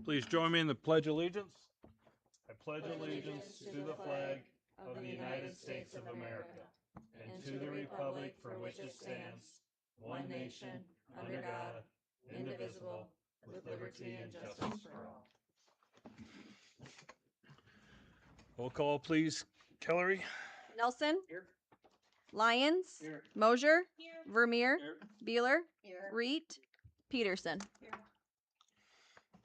Please join me in the Pledge of Allegiance. I pledge allegiance to the flag of the United States of America and to the republic for which it stands, one nation, under God, indivisible, with liberty and justice for all. Roll call, please. Kellery. Nelson. Here. Lyons. Here. Mosier. Vermeer. Here. Beeler. Reet. Peterson.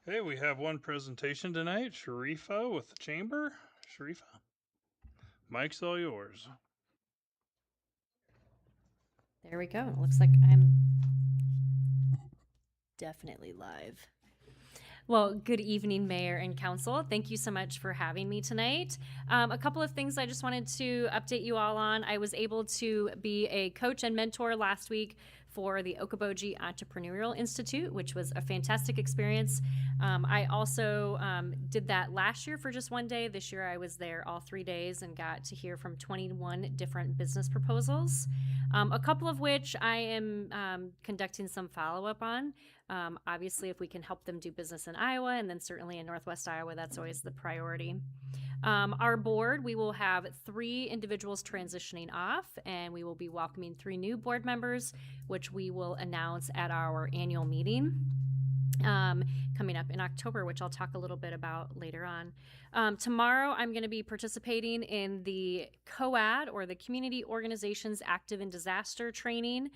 Okay, we have one presentation tonight. Sharifa with the Chamber. Sharifa, mic's all yours. There we go. Looks like I'm definitely live. Well, good evening, Mayor and Council. Thank you so much for having me tonight. A couple of things I just wanted to update you all on. I was able to be a coach and mentor last week for the Okoboji Entrepreneurial Institute, which was a fantastic experience. I also did that last year for just one day. This year I was there all 3 days and got to hear from 21 different business proposals, a couple of which I am conducting some follow-up on. Obviously, if we can help them do business in Iowa and then certainly in Northwest Iowa, that's always the priority. Our board, we will have 3 individuals transitioning off, and we will be welcoming 3 new board members, which we will announce at our annual meeting coming up in October, which I'll talk a little bit about later on. Tomorrow, I'm going to be participating in the COAD, or the Community Organizations Active in Disaster Training.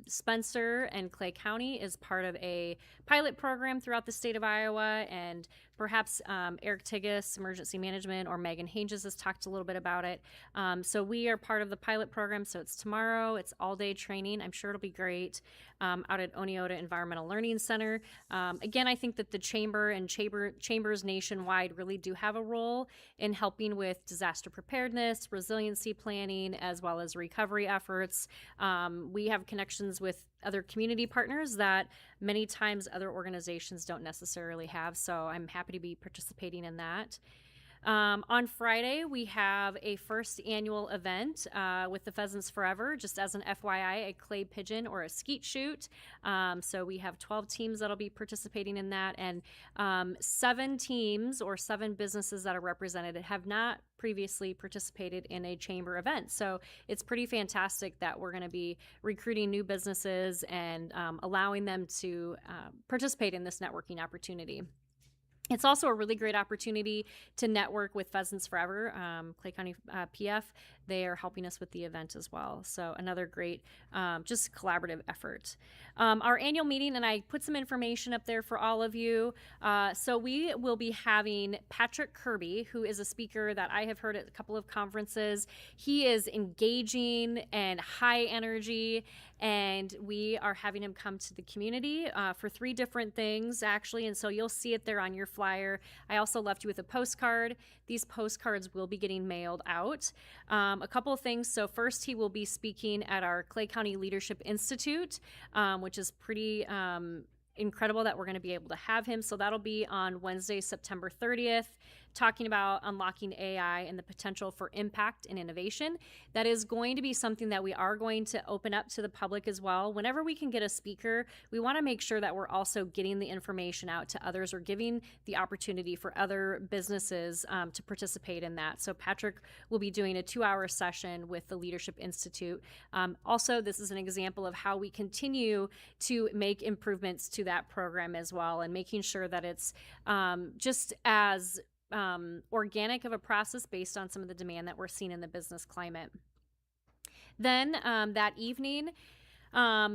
Spencer and Clay County is part of a pilot program throughout the state of Iowa, and perhaps Eric Tigas, Emergency Management, or Megan Hanges has talked a little bit about it. So we are part of the pilot program, so it's tomorrow. It's all-day training. I'm sure it'll be great out at Oneota Environmental Learning Center. Again, I think that the Chamber and chambers nationwide really do have a role in helping with disaster preparedness, resiliency planning, as well as recovery efforts. We have connections with other community partners that many times other organizations don't necessarily have, so I'm happy to be participating in that. On Friday, we have a first annual event with the Pheasants Forever, just as an FYI, a clay pigeon or a skeet shoot. So we have 12 teams that'll be participating in that, and 7 teams or 7 businesses that are represented have not previously participated in a chamber event. So it's pretty fantastic that we're going to be recruiting new businesses and allowing them to participate in this networking opportunity. It's also a really great opportunity to network with Pheasants Forever, Clay County PF. They are helping us with the event as well. So another great, just collaborative effort. Our annual meeting, and I put some information up there for all of you. So we will be having Patrick Kirby, who is a speaker that I have heard at a couple of conferences. He is engaging and high energy, and we are having him come to the community for 3 different things, actually. And so you'll see it there on your flyer. I also left you with a postcard. These postcards will be getting mailed out. A couple of things. So first, he will be speaking at our Clay County Leadership Institute, which is pretty incredible that we're going to be able to have him. So that'll be on Wednesday, September 30th, talking about unlocking AI and the potential for impact and innovation. That is going to be something that we are going to open up to the public as well. Whenever we can get a speaker, we want to make sure that we're also getting the information out to others, or giving the opportunity for other businesses to participate in that. So Patrick will be doing a 2-hour session with the Leadership Institute. Also, this is an example of how we continue to make improvements to that program as well, and making sure that it's just as organic of a process based on some of the demand that we're seeing in the business climate. Then that evening,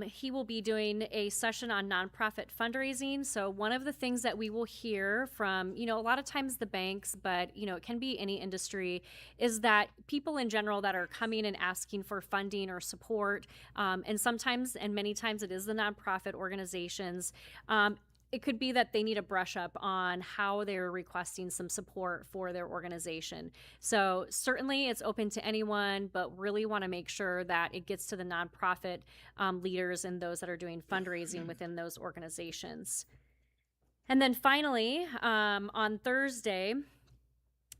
he will be doing a session on nonprofit fundraising. So one of the things that we will hear from, a lot of times the banks, but, it can be any industry, is that people in general that are coming and asking for funding or support, and sometimes, and many times it is the nonprofit organizations, it could be that they need a brush up on how they're requesting some support for their organization. So certainly it's open to anyone, but really want to make sure that it gets to the nonprofit leaders and those that are doing fundraising within those organizations. And then finally, on Thursday,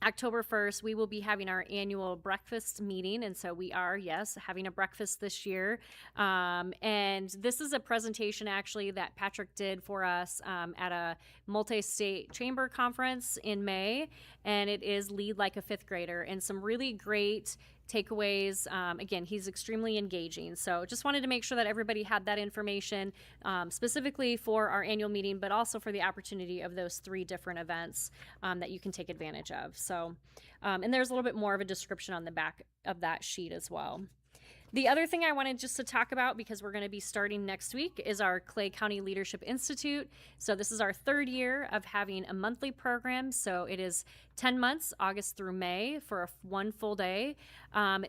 October 1st, we will be having our annual breakfast meeting. And so we are, yes, having a breakfast this year. And this is a presentation actually that Patrick did for us at a multi state chamber conference in May. And it is Lead Like a Fifth Grader, and some really great takeaways. Again, he's extremely engaging. So just wanted to make sure that everybody had that information specifically for our annual meeting, but also for the opportunity of those 3 different events that you can take advantage of. So, and there's a little bit more of a description on the back of that sheet as well. The other thing I wanted just to talk about, because we're going to be starting next week, is our Clay County Leadership Institute. So this is our 3rd year of having a monthly program. So it is 10 months, August through May, for one full day.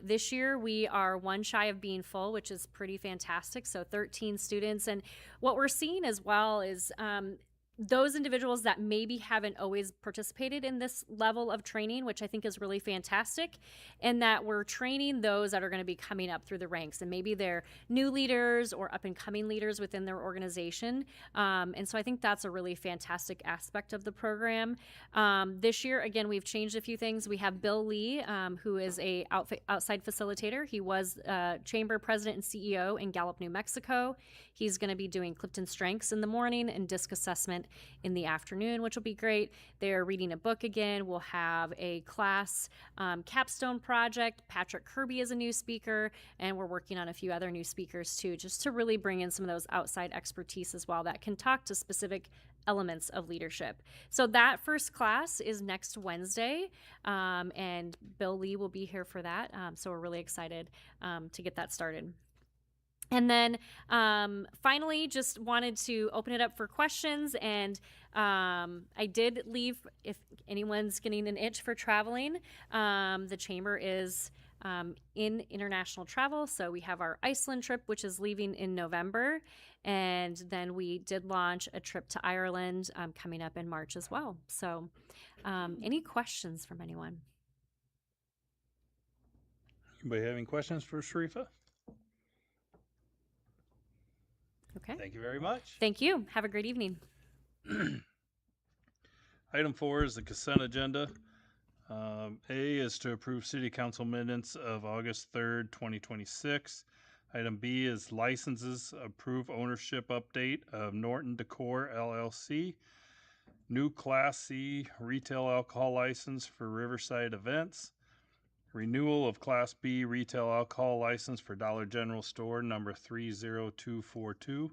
This year we are 1 shy of being full, which is pretty fantastic. So 13 students. And what we're seeing as well is those individuals that maybe haven't always participated in this level of training, which I think is really fantastic, and that we're training those that are going to be coming up through the ranks, and maybe they're new leaders or up and coming leaders within their organization. And so I think that's a really fantastic aspect of the program. This year, again, we've changed a few things. We have Bill Lee, who is a outside facilitator. He was chamber president and CEO in Gallup, New Mexico. He's going to be doing Clifton Strengths in the morning and DISC assessment in the afternoon, which will be great. They're reading a book again. We'll have a class capstone project. Patrick Kirby is a new speaker, and we're working on a few other new speakers too, just to really bring in some of those outside expertise as well that can talk to specific elements of leadership. So that first class is next Wednesday, and Bill Lee will be here for that. So we're really excited to get that started. And then finally, just wanted to open it up for questions. And I did leave, if anyone's getting an itch for traveling, the chamber is in international travel. So we have our Iceland trip, which is leaving in November. And then we did launch a trip to Ireland coming up in March as well. So any questions from anyone? Anybody have any questions for Sharifa? Okay. Thank you very much. Thank you. Have a great evening. Item 4 is the consent agenda. A is to approve city council minutes of August 3rd, 2026. Item B is licenses, approve ownership update of Norton Decor LLC. New Class C retail alcohol license for Riverside Events. Renewal of Class B retail alcohol license for Dollar General Store number 30242.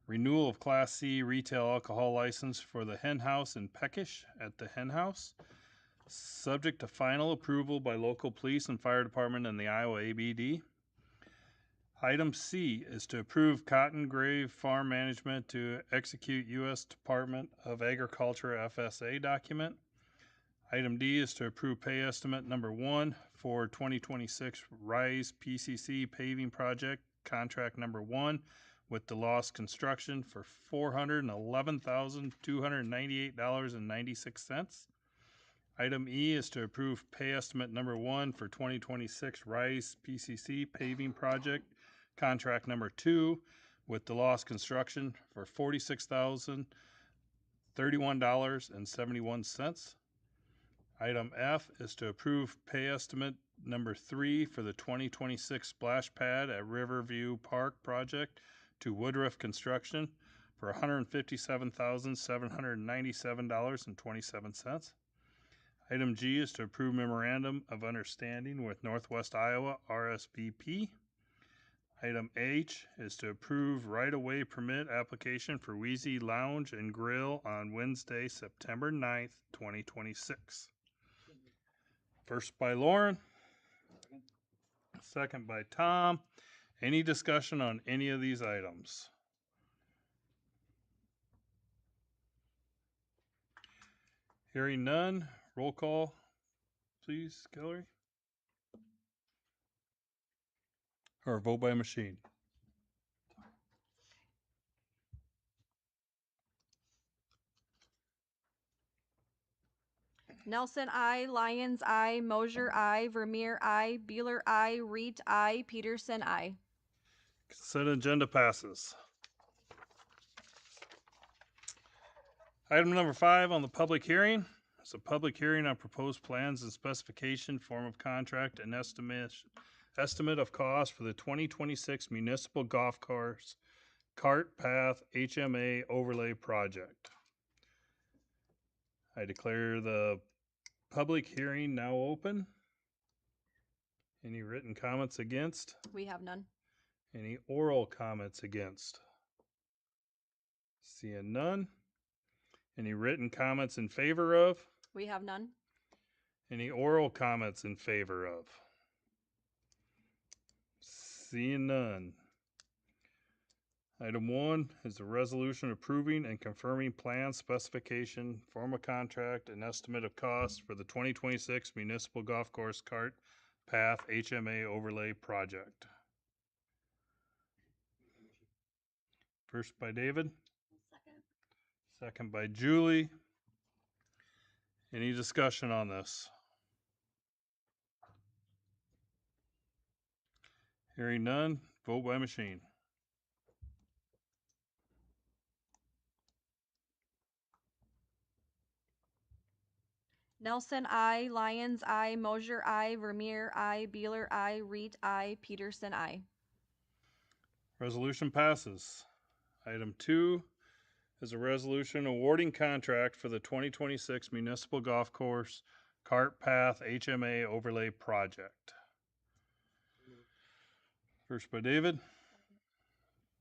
Renewal of Class C retail alcohol license for the Hen House in Peckish at the Hen House. Subject to final approval by local police and fire department and the Iowa ABD. Item C is to approve Cotton Grove Farm Management to execute U.S. Department of Agriculture FSA document. Item D is to approve pay estimate number 1 for 2026 RISE PCC paving project, contract number 1 with DeLoss Construction for $411,298.96. Item E is to approve pay estimate number 1 for 2026 RISE PCC paving project, contract number 2 with DeLoss Construction for $46,031.71. Item F is to approve pay estimate number 3 for the 2026 splash pad at Riverview Park project to Woodruff Construction for $157,797.27. Item G is to approve memorandum of understanding with Northwest Iowa RSVP. Item H is to approve right-of-way permit application for Wheezy Lounge and Grill on Wednesday, September 9th, 2026. First by Lauren. Second by Tom. Any discussion on any of these items? Hearing none, roll call, please, Hillary. Or vote by machine. Nelson, I. Lyons, I. Mosier, I. Vermeer, I. Beeler, I. Reed, I. Peterson, I. Consent agenda passes. Item number 5 on the public hearing is a public hearing on proposed plans and specification, form of contract, and estimate of cost for the 2026 municipal golf course cart path HMA overlay project. I declare the public hearing now open. Any written comments against? We have none. Any oral comments against? Seeing none. Any written comments in favor of? We have none. Any oral comments in favor of? Seeing none. Item 1 is a resolution approving and confirming plan specification, form of contract, and estimate of cost for the 2026 municipal golf course cart path HMA overlay project. First by David. Second by Julie. Any discussion on this? Hearing none, vote by machine. Nelson, I. Lyons, I. Mosier, I. Vermeer, I. Beeler, I. Reed, I. Peterson, I. Resolution passes. Item 2 is a resolution awarding contract for the 2026 municipal golf course cart path HMA overlay project. First by David,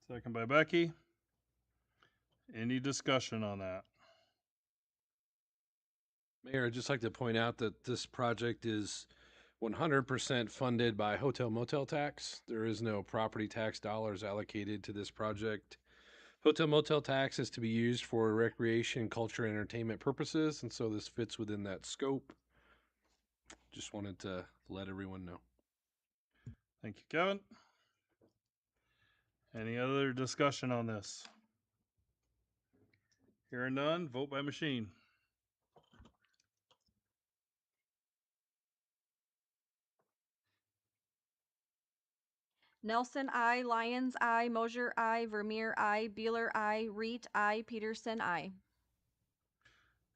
second by Becky. Any discussion on that? Mayor, I'd just like to point out that this project is 100% funded by hotel motel tax. There is no property tax dollars allocated to this project. Hotel motel tax is to be used for recreation, culture, and entertainment purposes, and so this fits within that scope. Just wanted to let everyone know. Thank you, Kevin. Any other discussion on this? Hearing none, vote by machine. Nelson, I. Lyons, I. Mosier, I. Vermeer, I. Beeler, I. Reed, I. Peterson, I.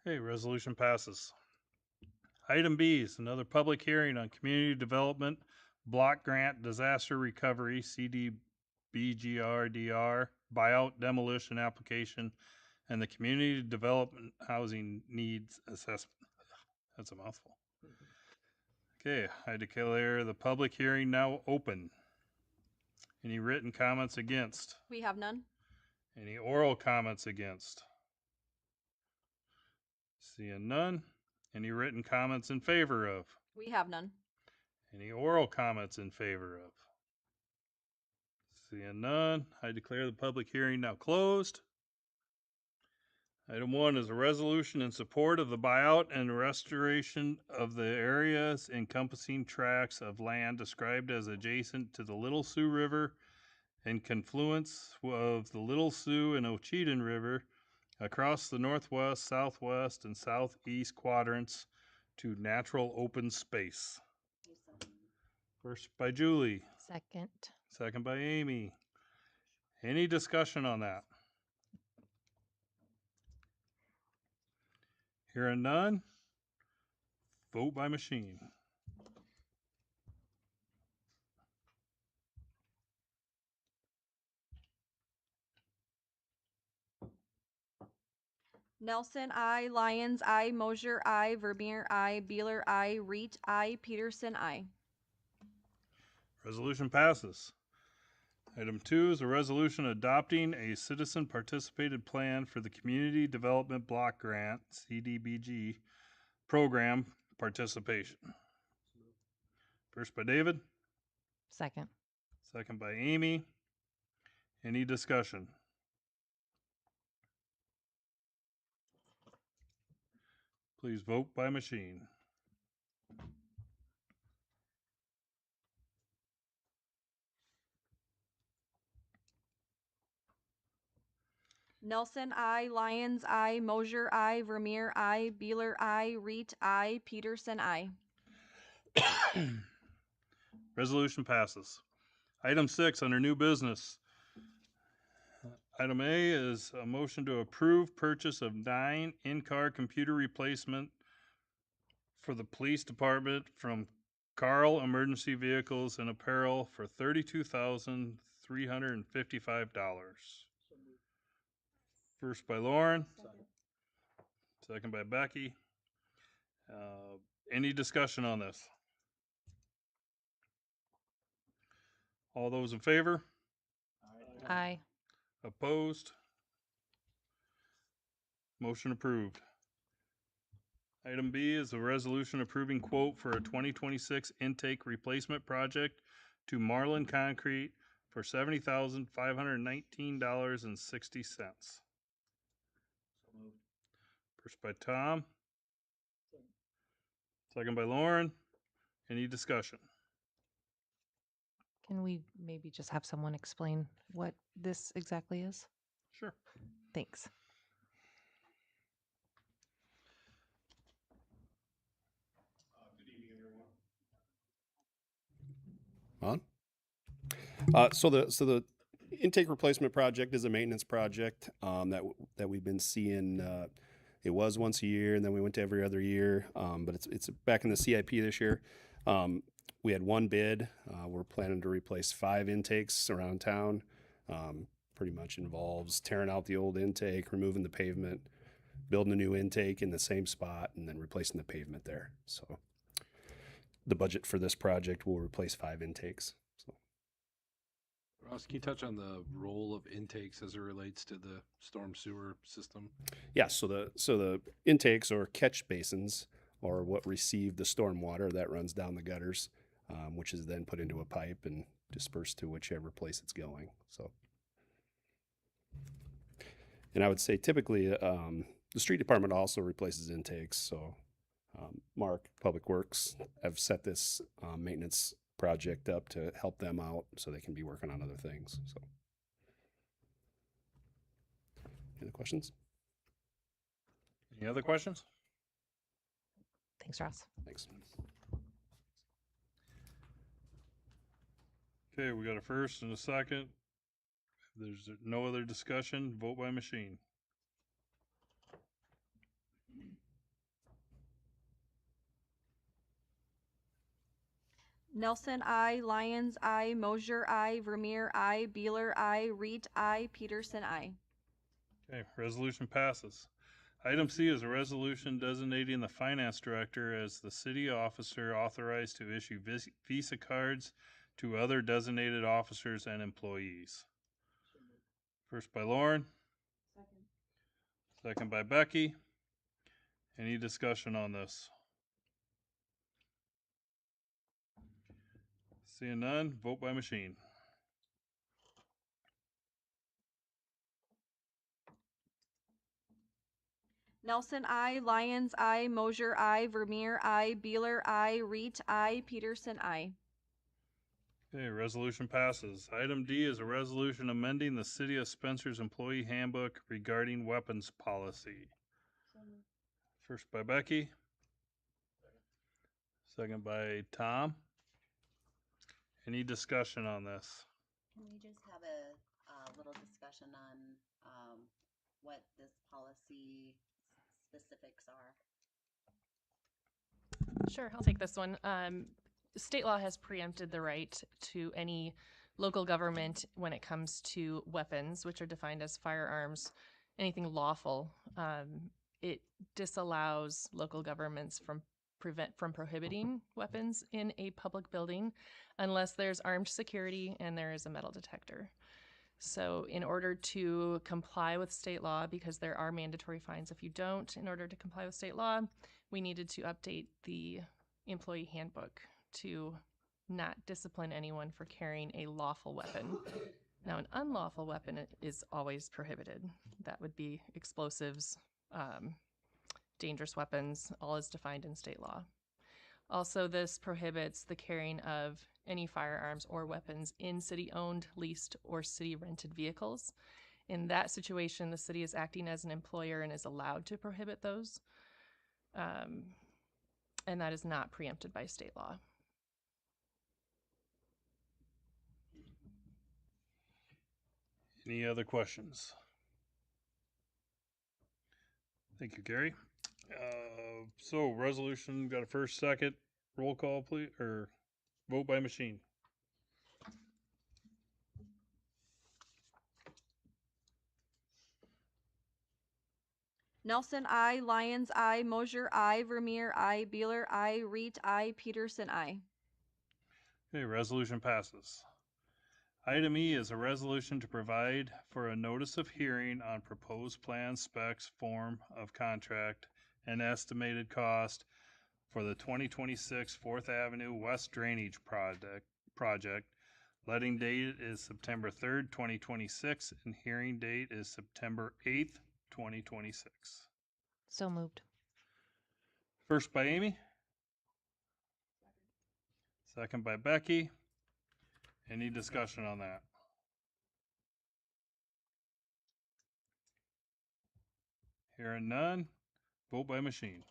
Okay, resolution passes. Item B is another public hearing on community development block grant disaster recovery CDBGRDR buyout demolition application and the community development housing needs assessment. That's a mouthful. Okay, I declare the public hearing now open. Any written comments against? We have none. Any oral comments against? Seeing none. Any written comments in favor of? We have none. Any oral comments in favor of? Seeing none, I declare the public hearing now closed. Item 1 is a resolution in support of the buyout and restoration of the areas encompassing tracts of land described as adjacent to the Little Sioux River and confluence of the Little Sioux and Ocheyedan River across the northwest, southwest, and southeast quadrants to natural open space. First by Julie, Second. second by Amy. Any discussion on that? Hearing none, vote by machine. Nelson, I. Lyons, I. Mosier, I. Vermeer, I. Beeler, I. Reed, I. Peterson, I. Resolution passes. Item 2 is a resolution adopting a citizen participated plan for the Community Development Block Grant, CDBG, program participation. First by David, Second. second by Amy. Any discussion? Please vote by machine. Nelson, I. Lyons, I. Mosier, I. Vermeer, I. Beeler, I. Reed, I. Peterson, I. Resolution passes. Item 6 under new business. Item A is a motion to approve purchase of 9 in-car computer replacement for the police department from Carl Emergency Vehicles and Apparel for $32,355. First by Lauren. Second by Becky. Any discussion on this? All those in favor? Aye. Opposed? Motion approved. Item B is a resolution approving quote for a 2026 intake replacement project to Marlin Concrete for $70,519.60. First by Tom. Second by Lauren. Any discussion? Can we maybe just have someone explain what this exactly is? Sure. Thanks. On. So the intake replacement project is a maintenance project that we've been seeing. It was once a year, and then we went to every other year. But it's back in the CIP this year. We had one bid. We're planning to replace 5 intakes around town. Pretty much involves tearing out the old intake, removing the pavement, building a new intake in the same spot, and then replacing the pavement there. So the budget for this project will replace 5 intakes. So Ross, can you touch on the role of intakes as it relates to the storm sewer system? yeah, so the intakes or catch basins are what receive the storm water that runs down the gutters, which is then put into a pipe and dispersed to whichever place it's going. So, and I would say typically the street department also replaces intakes. So Mark, Public Works, have set this maintenance project up to help them out so they can be working on other things. So, any questions? Any other questions? Thanks, Ross. Thanks. Okay, we got a first and a second. If there's no other discussion, vote by machine. Nelson, I. Lyons, I. Mosier, I. Vermeer, I. Beeler, I. Reed, I. Peterson, I. Okay, resolution passes. Item C is a resolution designating the finance director as the city officer authorized to issue Visa cards to other designated officers and employees. First by Lauren. Second by Becky. Any discussion on this? Seeing none, vote by machine. Nelson, I. Lyons, I. Mosier, I. Vermeer, I. Beeler, I. Reed, I. Peterson, I. Okay, resolution passes. Item D is a resolution amending the City of Spencer's employee handbook regarding weapons policy. First by Becky. Second by Tom. Any discussion on this? Can we just have a little discussion on what this policy specifics are? Sure, I'll take this one. State law has preempted the right to any local government when it comes to weapons, which are defined as firearms, anything lawful. It disallows local governments from prohibiting weapons in a public building unless there's armed security and there is a metal detector. So in order to comply with state law, because there are mandatory fines if you don't, in order to comply with state law, we needed to update the employee handbook to not discipline anyone for carrying a lawful weapon. Now, an unlawful weapon is always prohibited. That would be explosives, dangerous weapons, all is defined in state law. Also, this prohibits the carrying of any firearms or weapons in city-owned, leased, or city-rented vehicles. In that situation, the city is acting as an employer and is allowed to prohibit those. And that is not preempted by state law. Any other questions? Thank you, Gary. So resolution got a first, second, roll call, please, or vote by machine. Nelson, I. Lyons, I. Mosier, I. Vermeer, I. Beeler, I. Reed, I. Peterson, I. Okay, resolution passes. Item E is a resolution to provide for a notice of hearing on proposed plan specs, form of contract, and estimated cost for the 2026 Fourth Avenue West Drainage project. Letting date is September 3rd, 2026, and hearing date is September 8th, 2026. So moved. First by Amy. Second by Becky. Any discussion on that? Hearing none, vote by machine.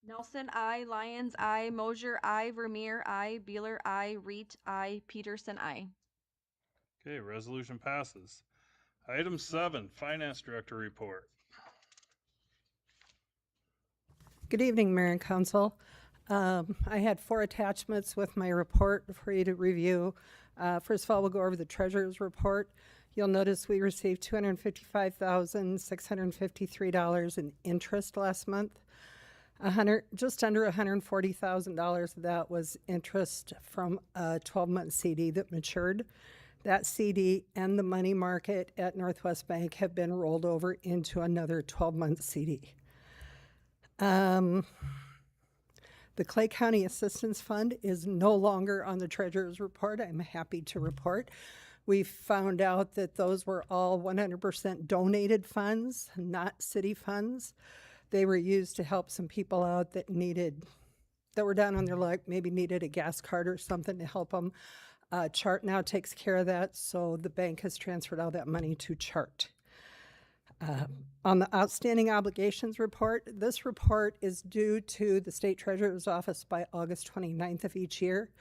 Nelson, I. Lyons, I. Mosier, I. Vermeer, I. Beeler, I. Reed, I. Peterson, I. Okay, resolution passes. Item 7, Finance Director Report. Good evening, Mayor and Council. I had 4 attachments with my report for you to review. First of all, we'll go over the treasurer's report. You'll notice we received $255,653 in interest last month. Just under $140,000 of that was interest from a 12-month CD that matured. That CD and the money market at Northwest Bank have been rolled over into another 12-month CD. The Clay County Assistance Fund is no longer on the treasurer's report. I'm happy to report. We found out that those were all 100% donated funds, not city funds. They were used to help some people out that were down on their luck, maybe needed a gas card or something to help them. Chart now takes care of that, so the bank has transferred all that money to Chart. On the outstanding obligations report, this report is due to the State Treasurer's Office by August 29th of each year.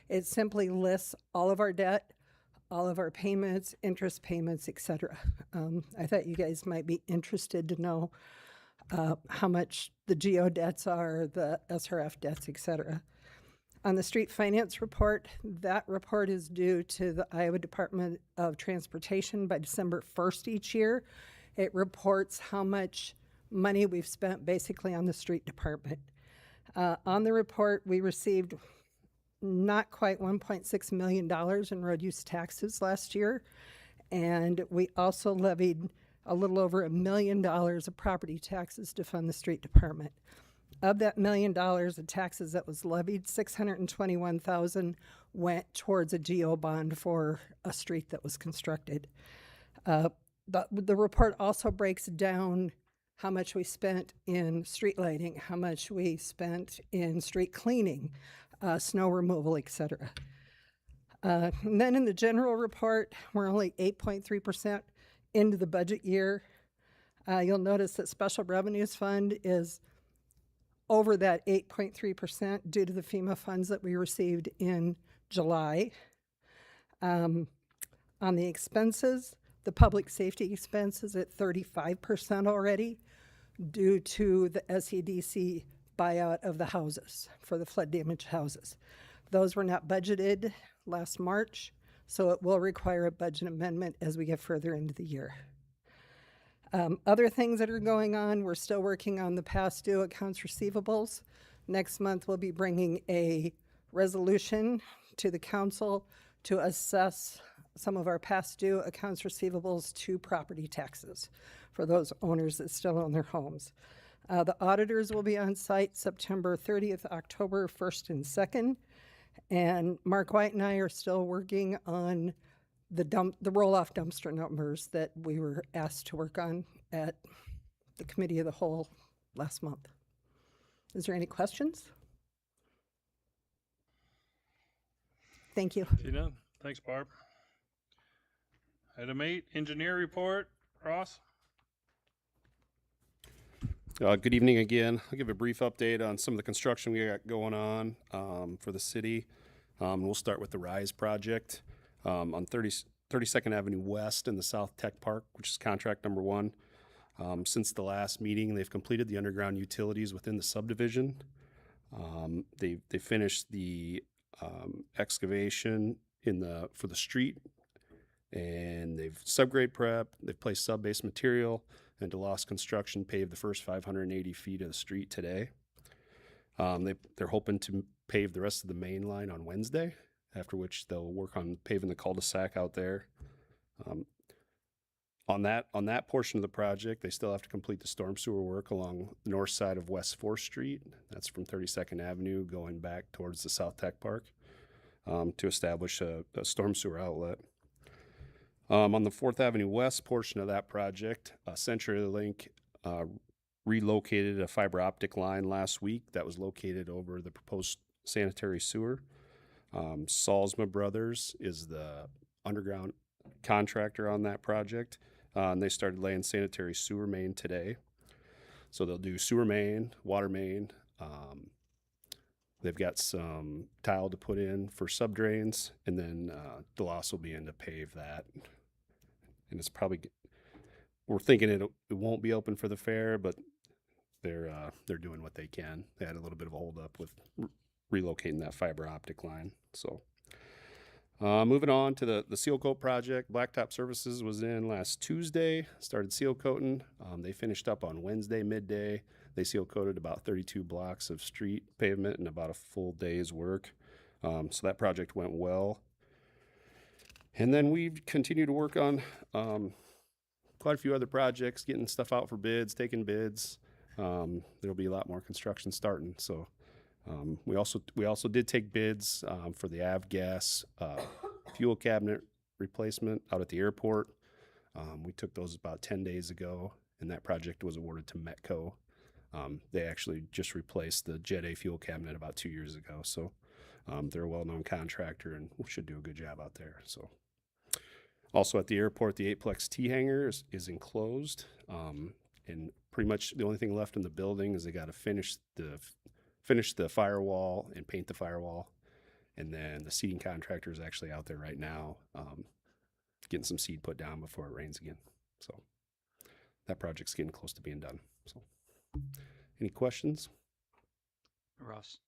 It simply lists all of our debt, all of our payments, interest payments, etc. I thought you guys might be interested to know how much the GO debts are, the SRF debts, etc. On the street finance report, that report is due to the Iowa Department of Transportation by December 1st each year. It reports how much money we've spent basically on the street department. On the report, we received not quite $1.6 million in road use taxes last year, and we also levied a little over $1 million of property taxes to fund the street department. Of that $1 million of taxes that was levied, $621,000 went towards a GO bond for a street that was constructed. The report also breaks down how much we spent in street lighting, how much we spent in street cleaning, snow removal, etc. And then in the general report, we're only 8.3% into the budget year. You'll notice that Special Revenues Fund is over that 8.3% due to the FEMA funds that we received in July. On the expenses, the public safety expense is at 35% already due to the SEDC buyout of the houses for the flood damaged houses. Those were not budgeted last March, so it will require a budget amendment as we get further into the year. Other things that are going on, we're still working on the past due accounts receivables. Next month, we'll be bringing a resolution to the council to assess some of our past due accounts receivables to property taxes for those owners that still own their homes. The auditors will be on site September 30th, October 1st and 2nd. And Mark White and I are still working on the roll-off dumpster numbers that we were asked to work on at the Committee of the Whole last month. Is there any questions? Thank you. Tina, thanks, Barb. Item 8, engineer report. Ross? Good evening again. I'll give a brief update on some of the construction we got going on for the city. We'll start with the RISE project. On 32nd Avenue West in the South Tech Park, which is contract number 1. Since the last meeting, they've completed the underground utilities within the subdivision. They finished the excavation for the street, and they've subgrade prep. They've placed sub-base material, and DeLoss Construction paved the first 580 feet of the street today. They're hoping to pave the rest of the main line on Wednesday, after which they'll work on paving the cul-de-sac out there. On that portion of the project, they still have to complete the storm sewer work along the north side of West 4th Street. That's from 32nd Avenue going back towards the South Tech Park to establish a storm sewer outlet. On the 4th Avenue West portion of that project, CenturyLink relocated a fiber optic line last week that was located over the proposed sanitary sewer. Salzma Brothers is the underground contractor on that project, and they started laying sanitary sewer main today. So they'll do sewer main, water main. They've got some tile to put in for sub drains, and then DeLoss will be in to pave that. And it's probably, we're thinking it won't be open for the fair, but they're doing what they can. They had a little bit of a hold up with relocating that fiber optic line. So moving on to the seal coat project, Blacktop Services was in last Tuesday, started seal coating. They finished up on Wednesday midday. They seal coated about 32 blocks of street pavement in about a full day's work. So that project went well. And then we've continued to work on quite a few other projects, getting stuff out for bids, taking bids. There'll be a lot more construction starting. So we also did take bids for the Avgas fuel cabinet replacement out at the airport. We took those about 10 days ago, and that project was awarded to Metco. They actually just replaced the Jet A fuel cabinet about 2 years ago. So they're a well-known contractor and should do a good job out there. So also at the airport, the 8-plex T hangar is enclosed. And pretty much the only thing left in the building is they got to finish the firewall and paint the firewall. And then the seeding contractor is actually out there right now getting some seed put down before it rains again. So that project's getting close to being done. So any questions? Ross,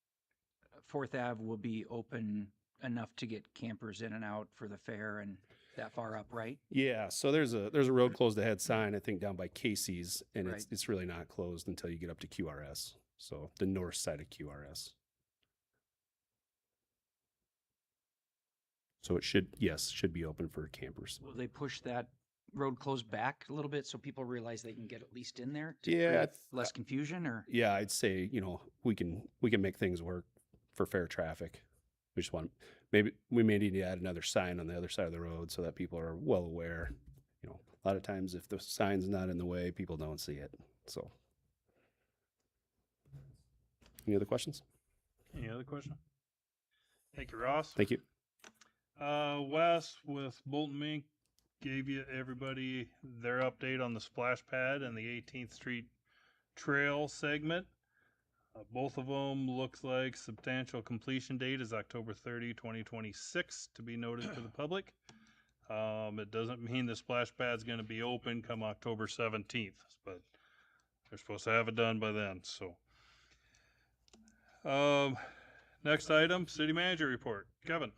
4th Ave will be open enough to get campers in and out for the fair and that far up, right? Yeah, so there's a road closed ahead sign, I think, down by Casey's, and Right. it's really not closed until you get up to QRS. So the north side of QRS. So it should be open for campers. Will they push that road closed back a little bit so people realize they can get at least in there to Yeah, create less confusion? Or Yeah, I'd say, we can make things work for fair traffic. We just we may need to add another sign on the other side of the road so that people are well aware. A lot of times if the sign's not in the way, people don't see it. So any other questions? Any other question? Thank you, Ross. Thank you. Wes with Bolton Mink gave everybody their update on the splash pad and the 18th Street Trail segment. Both of them looks like substantial completion date is October 30, 2026 to be noted to the public. It doesn't mean the splash pad's going to be open come October 17th, but they're supposed to have it done by then. So, next item, city manager report. Kevin.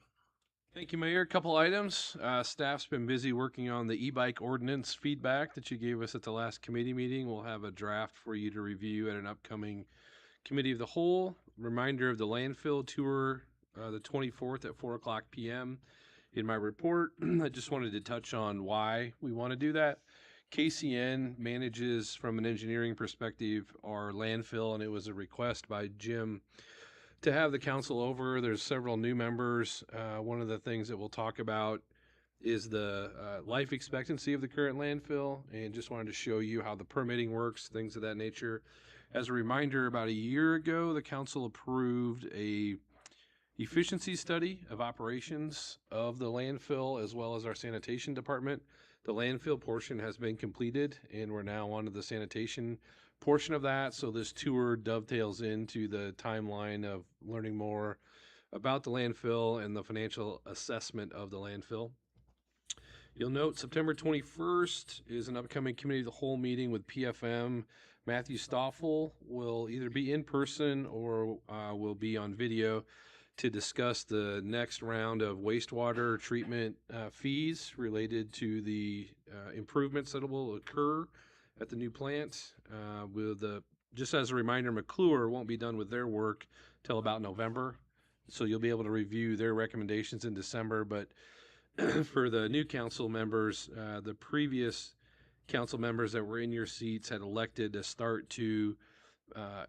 Thank you, Mayor. A couple items. Staff's been busy working on the e-bike ordinance feedback that you gave us at the last committee meeting. We'll have a draft for you to review at an upcoming committee of the whole. Reminder of the landfill tour, the 24th at 4:00 p.m. In my report, I just wanted to touch on why we want to do that. KCN manages, from an engineering perspective, our landfill, and it was a request by Jim to have the council over. There's several new members. One of the things that we'll talk about is the life expectancy of the current landfill, and just wanted to show you how the permitting works, things of that nature. As a reminder, about a year ago, the council approved a efficiency study of operations of the landfill as well as our sanitation department. The landfill portion has been completed, and we're now on to the sanitation portion of that. So this tour dovetails into the timeline of learning more about the landfill and the financial assessment of the landfill. You'll note September 21st is an upcoming committee of the whole meeting with PFM. Matthew Stoffel will either be in person or will be on video to discuss the next round of wastewater treatment fees related to the improvements that will occur at the new plant. Just as a reminder, McClure won't be done with their work till about November, so you'll be able to review their recommendations in December. But for the new council members, the previous council members that were in your seats had elected to start to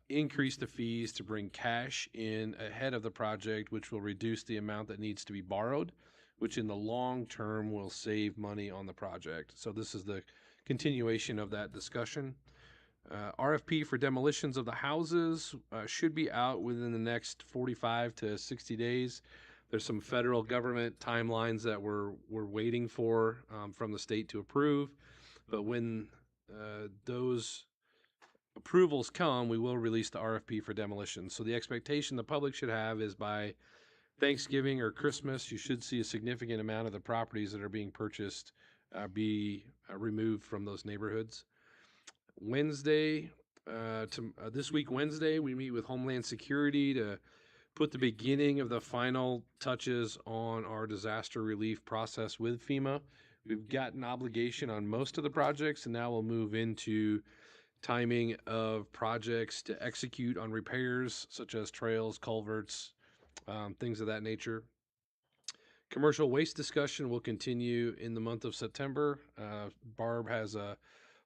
increase the fees to bring cash in ahead of the project, which will reduce the amount that needs to be borrowed, which in the long term will save money on the project. So this is the continuation of that discussion. RFP for demolitions of the houses should be out within the next 45 to 60 days. There's some federal government timelines that we're waiting for from the state to approve. But when those approvals come, we will release the RFP for demolition. So the expectation the public should have is by Thanksgiving or Christmas, you should see a significant amount of the properties that are being purchased be removed from those neighborhoods. Wednesday, this week Wednesday, we meet with Homeland Security to put the beginning of the final touches on our disaster relief process with FEMA. We've got an obligation on most of the projects, and now we'll move into timing of projects to execute on repairs such as trails, culverts, things of that nature. Commercial waste discussion will continue in the month of September. Barb has a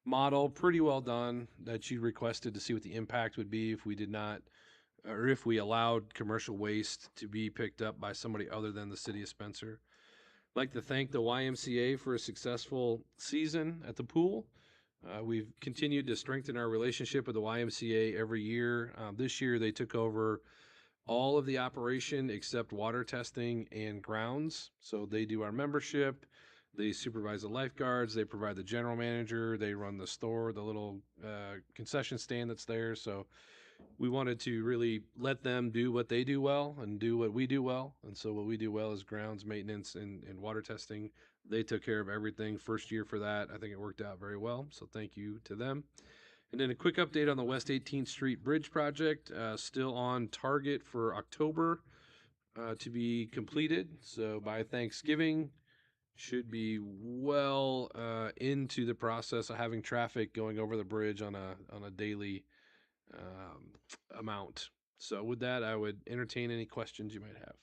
model pretty well done that she requested to see what the impact would be if we did not, or if we allowed commercial waste to be picked up by somebody other than the city of Spencer. I'd like to thank the YMCA for a successful season at the pool. We've continued to strengthen our relationship with the YMCA every year. This year they took over all of the operation except water testing and grounds. So they do our membership, they supervise the lifeguards, they provide the general manager, they run the store, the little concession stand that's there. So we wanted to really let them do what they do well and do what we do well. And so what we do well is grounds maintenance and water testing. They took care of everything first year for that. I think it worked out very well. So thank you to them. And then a quick update on the West 18th Street Bridge project, still on target for October to be completed. So by Thanksgiving, should be well into the process of having traffic going over the bridge on a daily amount. So with that, I would entertain any questions you might have.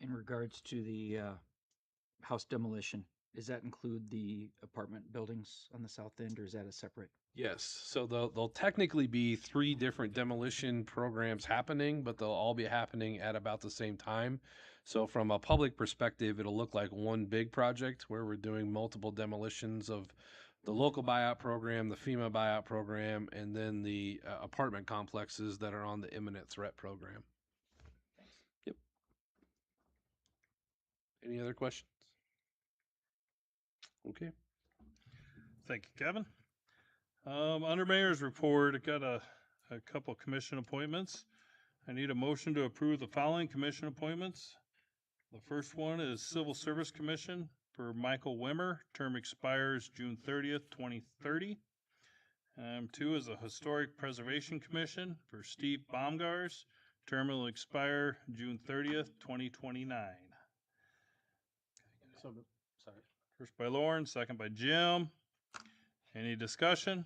In regards to the house demolition, does that include the apartment buildings on the south end, or is that a separate? Yes, so there'll technically be 3 different demolition programs happening, but they'll all be happening at about the same time. So from a public perspective, it'll look like one big project where we're doing multiple demolitions of the local buyout program, the FEMA buyout program, and then the apartment complexes that are on the imminent threat program. Yep. Any other questions? Okay. Thank you, Kevin. Under Mayor's report, I got a couple commission appointments. I need a motion to approve the following commission appointments. The first one is Civil Service Commission for Michael Wimmer. Term expires June 30th, 2030. 2 is the Historic Preservation Commission for Steve Baumgars. Term will expire June 30th, 2029. So, sorry. First by Lauren, second by Jim. Any discussion?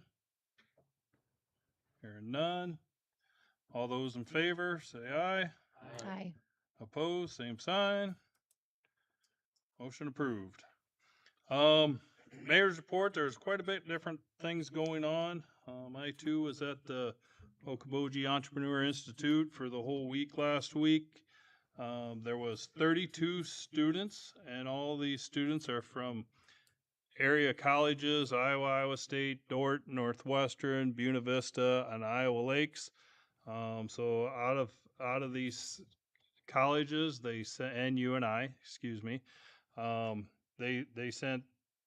Hearing none. All those in favor, say aye. Aye. Opposed, same sign. Motion approved. Mayor's report, there's quite a bit different things going on. I too was at the Okoboji Entrepreneur Institute for the whole week last week. There was 32 students, and all these students are from area colleges: Iowa State, Dordt, Northwestern, Buena Vista, and Iowa Lakes. So out of these colleges, they sent, and UNI, excuse me, they sent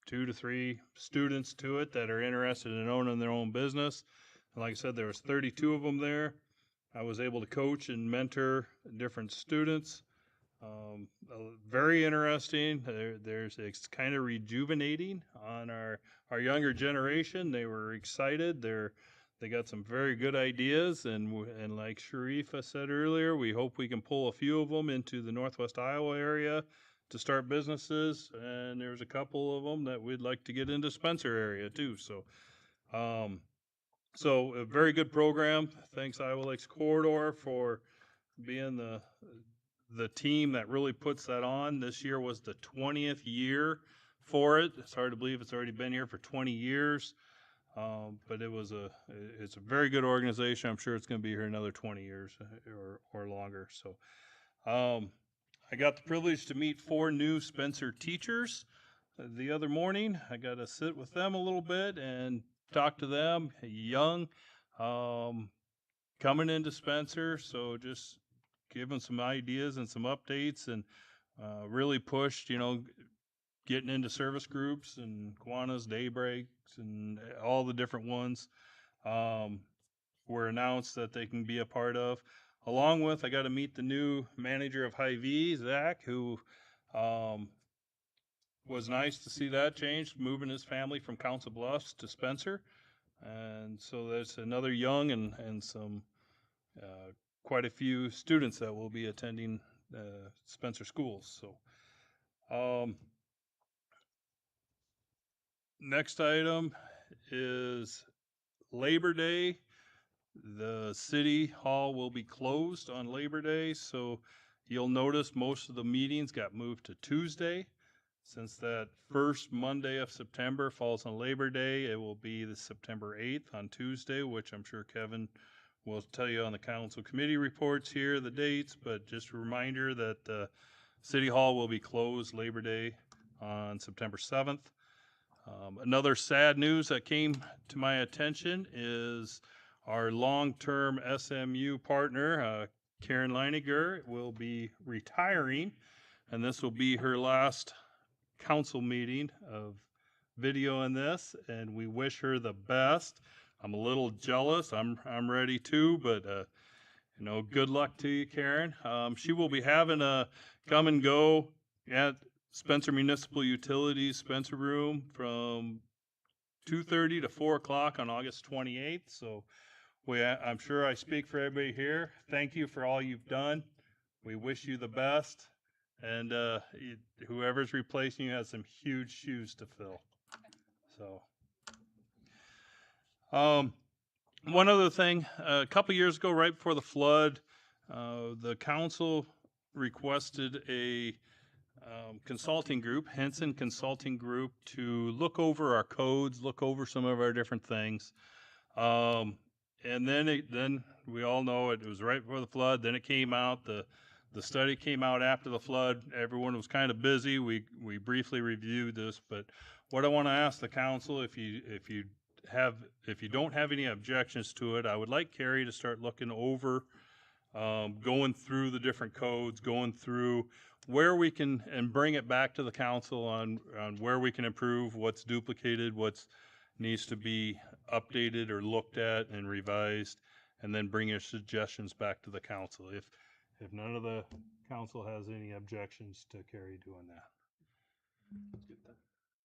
2 to 3 students to it that are interested in owning their own business. And like I said, there was 32 of them there. I was able to coach and mentor different students. Very interesting. It's kind of rejuvenating on our younger generation. They were excited. They got some very good ideas, and like Sharifa said earlier, we hope we can pull a few of them into the Northwest Iowa area to start businesses. And there's a couple of them that we'd like to get into Spencer area too. So a very good program. Thanks Iowa Lakes Corridor for being the team that really puts that on. This year was the 20th year for it. It's hard to believe it's already been here for 20 years. But it's a very good organization. I'm sure it's going to be here another 20 years or longer. So, I got the privilege to meet 4 new Spencer teachers the other morning. I got to sit with them a little bit and talk to them, young, coming into Spencer. So just give them some ideas and some updates, and really pushed, getting into service groups and Kiwanis, Daybreaks, and all the different ones were announced that they can be a part of. Along with, I got to meet the new manager of Hy-Vee, Zach, who was nice to see that change, moving his family from Council Bluffs to Spencer. And so there's another young and some quite a few students that will be attending Spencer schools. So next item is Labor Day. The city hall will be closed on Labor Day, so you'll notice most of the meetings got moved to Tuesday. Since that first Monday of September falls on Labor Day, it will be the September 8th on Tuesday, which I'm sure Kevin will tell you on the council committee reports here, the dates, but just a reminder that City Hall will be closed Labor Day on September 7th. Another sad news that came to my attention is our long-term SMU partner, Karen Leiniger, will be retiring, and this will be her last council meeting of video in this, and we wish her the best. I'm a little jealous. I'm ready too, but good luck to you, Karen. She will be having a come and go at Spencer Municipal Utilities Spencer Room from 2:30 to 4 o'clock on August 28th. So I'm sure I speak for everybody here. Thank you for all you've done. We wish you the best. And whoever's replacing you has some huge shoes to fill. So, one other thing, a couple years ago, right before the flood, the council requested a consulting group, Henson Consulting Group, to look over our codes, look over some of our different things. And then we all know it was right before the flood. Then it came out, the study came out after the flood. Everyone was kind of busy. We briefly reviewed this, but what I want to ask the council, if you don't have any objections to it, I would like Carrie to start looking over, going through the different codes, going through where we can, and bring it back to the council on where we can improve, what's duplicated, what's needs to be updated or looked at and revised, and then bring your suggestions back to the council. If none of the council has any objections to Carrie doing that.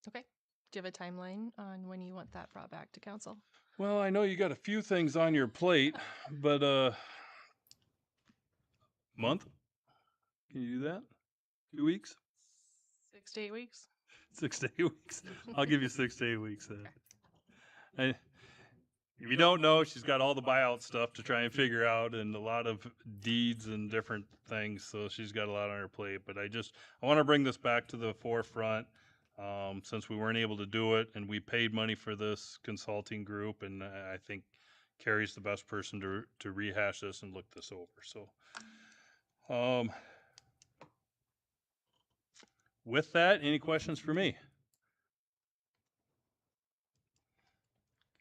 Okay. Do you have a timeline on when you want that brought back to council? Well, I know you got a few things on your plate, but month? Can you do that? 2 weeks? 6 to 8 weeks? 6 to 8 weeks. I'll give you 6 to 8 weeks then. And if you don't know, she's got all the buyout stuff to try and figure out, and a lot of deeds and different things. So she's got a lot on her plate. But I want to bring this back to the forefront, since we weren't able to do it, and we paid money for this consulting group, and I think Carrie's the best person to rehash this and look this over. So, with that, any questions for me?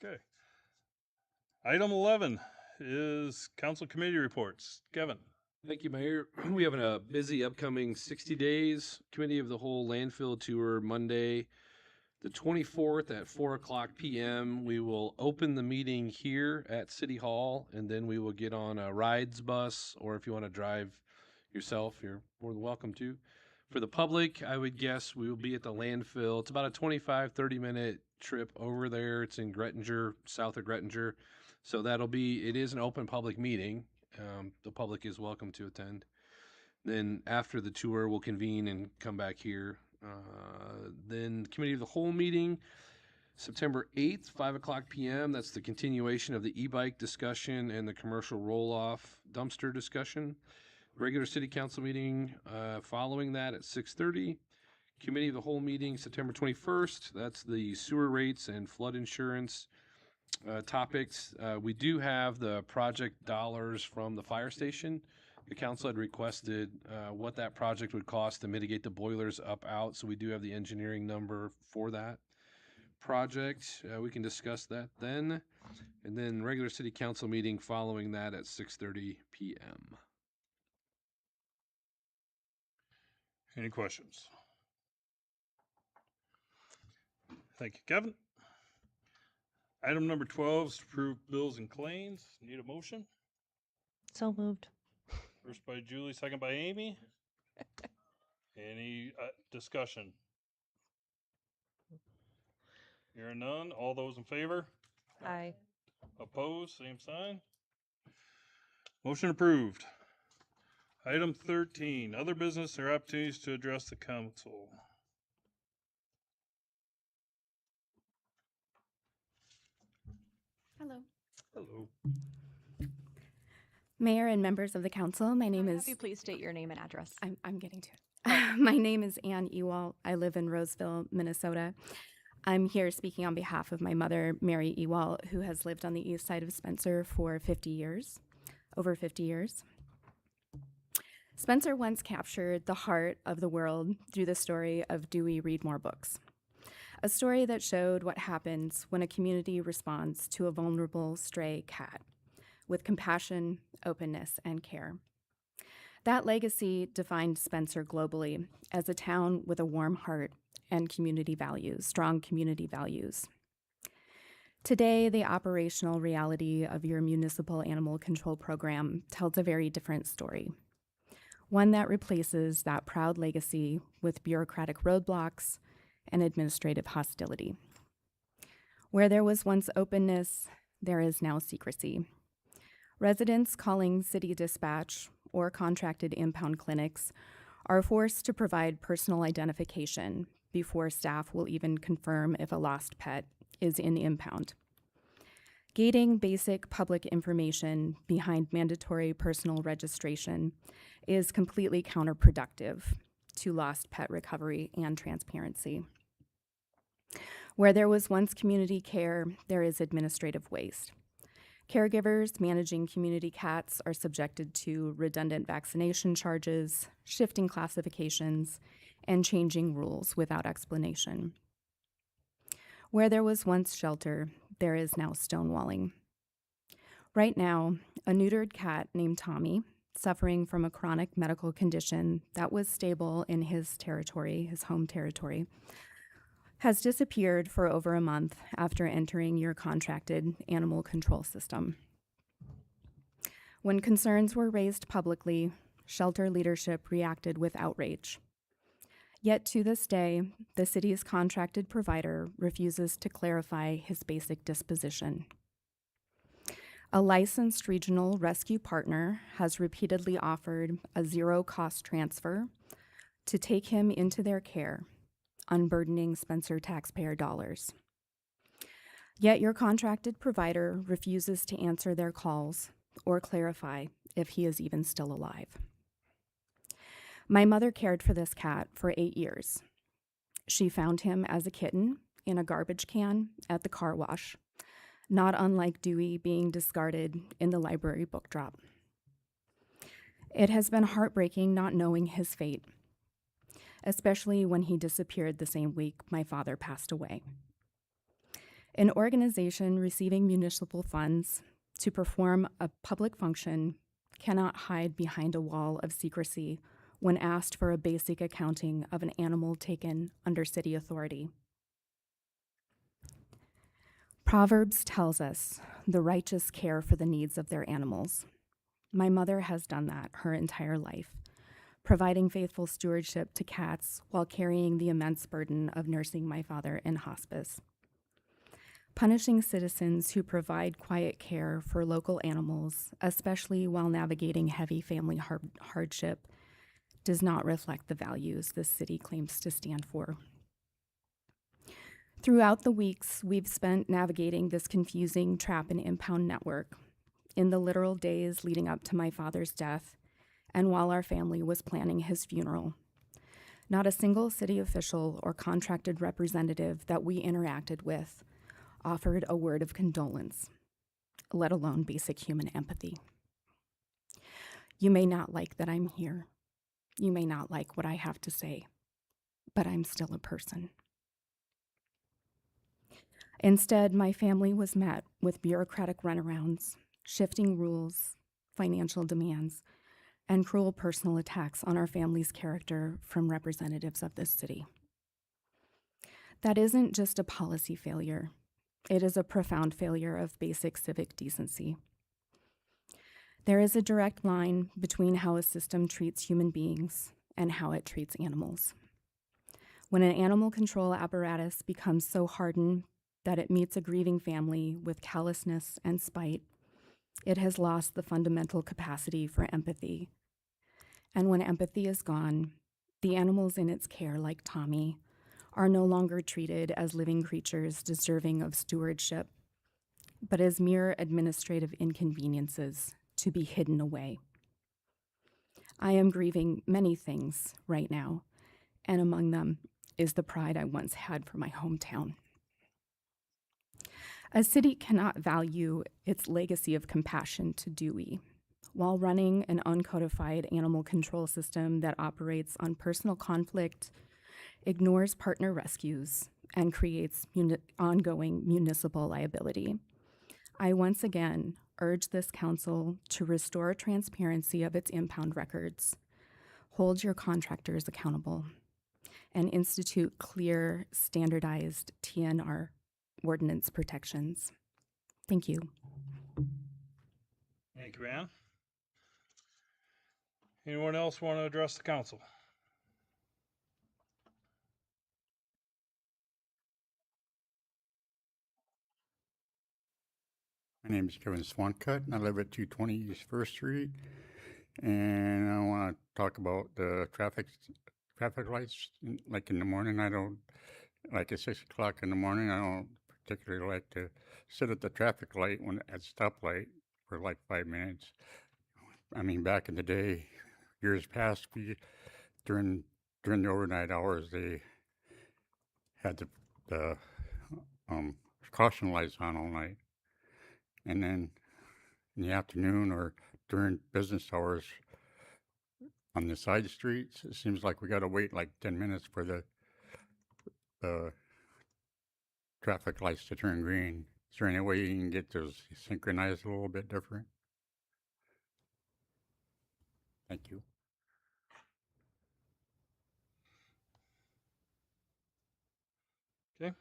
Okay. Item 11 is council committee reports. Kevin. Thank you, Mayor. We have a busy upcoming 60 days committee of the whole landfill tour Monday, the 24th at 4 o'clock p.m. We will open the meeting here at City Hall, and then we will get on a rides bus, or if you want to drive yourself, you're more than welcome to. For the public, I would guess we will be at the landfill. It's about a 25, 30-minute trip over there. It's in Grettinger, south of Grettinger. So it is an open public meeting. The public is welcome to attend. Then after the tour, we'll convene and come back here. Then Committee of the Whole meeting, September 8th, 5:00 p.m. That's the continuation of the e-bike discussion and the commercial roll-off dumpster discussion. Regular City Council meeting following that at 6:30. Committee of the Whole meeting, September 21st. That's the sewer rates and flood insurance topics. We do have the project dollars from the fire station. The council had requested what that project would cost to mitigate the boilers up out. So we do have the engineering number for that project. We can discuss that then. And then regular city council meeting following that at 6:30 p.m. Any questions? Thank you, Kevin. Item number 12 is to approve bills and claims. Need a motion? So moved. First by Julie, second by Amy. Any discussion? Hearing none. All those in favor? Aye. Opposed? Same sign. Motion approved. Item 13, other business or opportunities to address the council. Hello. Hello. Mayor and members of the council, my name is... Have you please state your name and address? I'm getting to it. My name is Ann Ewald. I live in Roseville, Minnesota. I'm here speaking on behalf of my mother, Mary Ewald, who has lived on the east side of Spencer for 50 years, over 50 years. Spencer once captured the heart of the world through the story of Do We Read More Books? A story that showed what happens when a community responds to a vulnerable stray cat with compassion, openness, and care. That legacy defined Spencer globally as a town with a warm heart and community values, strong community values. Today, the operational reality of your municipal animal control program tells a very different story. One that replaces that proud legacy with bureaucratic roadblocks and administrative hostility. Where there was once openness, there is now secrecy. Residents calling city dispatch or contracted impound clinics are forced to provide personal identification before staff will even confirm if a lost pet is in impound. Gating basic public information behind mandatory personal registration is completely counterproductive to lost pet recovery and transparency. Where there was once community care, there is administrative waste. Caregivers managing community cats are subjected to redundant vaccination charges, shifting classifications, and changing rules without explanation. Where there was once shelter, there is now stonewalling. Right now, a neutered cat named Tommy, suffering from a chronic medical condition that was stable in his territory, his home territory, has disappeared for over a month after entering your contracted animal control system. When concerns were raised publicly, shelter leadership reacted with outrage. Yet to this day, the city's contracted provider refuses to clarify his basic disposition. A licensed regional rescue partner has repeatedly offered a zero-cost transfer to take him into their care, unburdening Spencer taxpayer dollars. Yet your contracted provider refuses to answer their calls or clarify if he is even still alive. My mother cared for this cat for 8 years. She found him as a kitten in a garbage can at the car wash, not unlike Dewey being discarded in the library book drop. It has been heartbreaking not knowing his fate, especially when he disappeared the same week my father passed away. An organization receiving municipal funds to perform a public function cannot hide behind a wall of secrecy when asked for a basic accounting of an animal taken under city authority. Proverbs tells us the righteous care for the needs of their animals. My mother has done that her entire life, providing faithful stewardship to cats while carrying the immense burden of nursing my father in hospice. Punishing citizens who provide quiet care for local animals, especially while navigating heavy family hardship, does not reflect the values this city claims to stand for. Throughout the weeks we've spent navigating this confusing trap and impound network, in the literal days leading up to my father's death, and while our family was planning his funeral, not a single city official or contracted representative that we interacted with offered a word of condolence, let alone basic human empathy. You may not like that I'm here. You may not like what I have to say, but I'm still a person. Instead, my family was met with bureaucratic runarounds, shifting rules, financial demands, and cruel personal attacks on our family's character from representatives of this city. That isn't just a policy failure. It is a profound failure of basic civic decency. There is a direct line between how a system treats human beings and how it treats animals. When an animal control apparatus becomes so hardened that it meets a grieving family with callousness and spite, it has lost the fundamental capacity for empathy. And when empathy is gone, the animals in its care, like Tommy, are no longer treated as living creatures deserving of stewardship, but as mere administrative inconveniences to be hidden away. I am grieving many things right now, and among them is the pride I once had for my hometown. A city cannot value its legacy of compassion to Dewey while running an uncodified animal control system that operates on personal conflict, ignores partner rescues, and creates ongoing municipal liability. I once again urge this council to restore transparency of its impound records, hold your contractors accountable, and institute clear, standardized TNR ordinance protections. Thank you. Thank you, Ann. Anyone else want to address the council? My name is Kevin Swancutt, and I live at 220 East First Street. And I want to talk about the traffic lights. Like in the morning, like at 6 o'clock in the morning, I don't particularly like to sit at the traffic light at stoplight for like 5 minutes. I mean, back in the day, years past, during the overnight hours, they had the caution lights on all night. And then in the afternoon or during business hours on the side streets, it seems like we got to wait like 10 minutes for the traffic lights to turn green. Is there any way you can get those synchronized a little bit different? Thank you. Okay.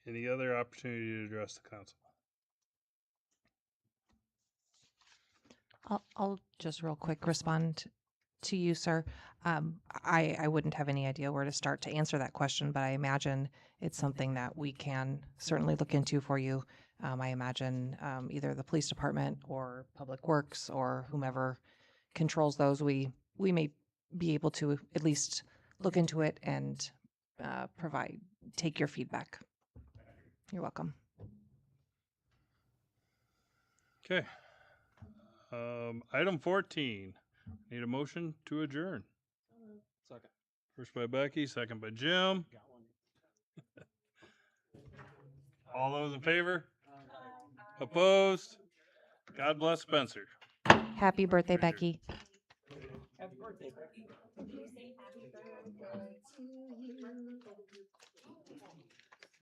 Any other opportunity to address the council? I'll just real quick respond to you, sir. I wouldn't have any idea where to start to answer that question, but I imagine it's something that we can certainly look into for you. I imagine either the police department or Public Works or whomever controls those, we may be able to at least look into it and take your feedback. You're welcome. Okay. Item 14. Need a motion to adjourn. Second. First by Becky, second by Jim. All those in favor? Opposed? God bless Spencer. Happy birthday, Becky. Happy birthday, Becky.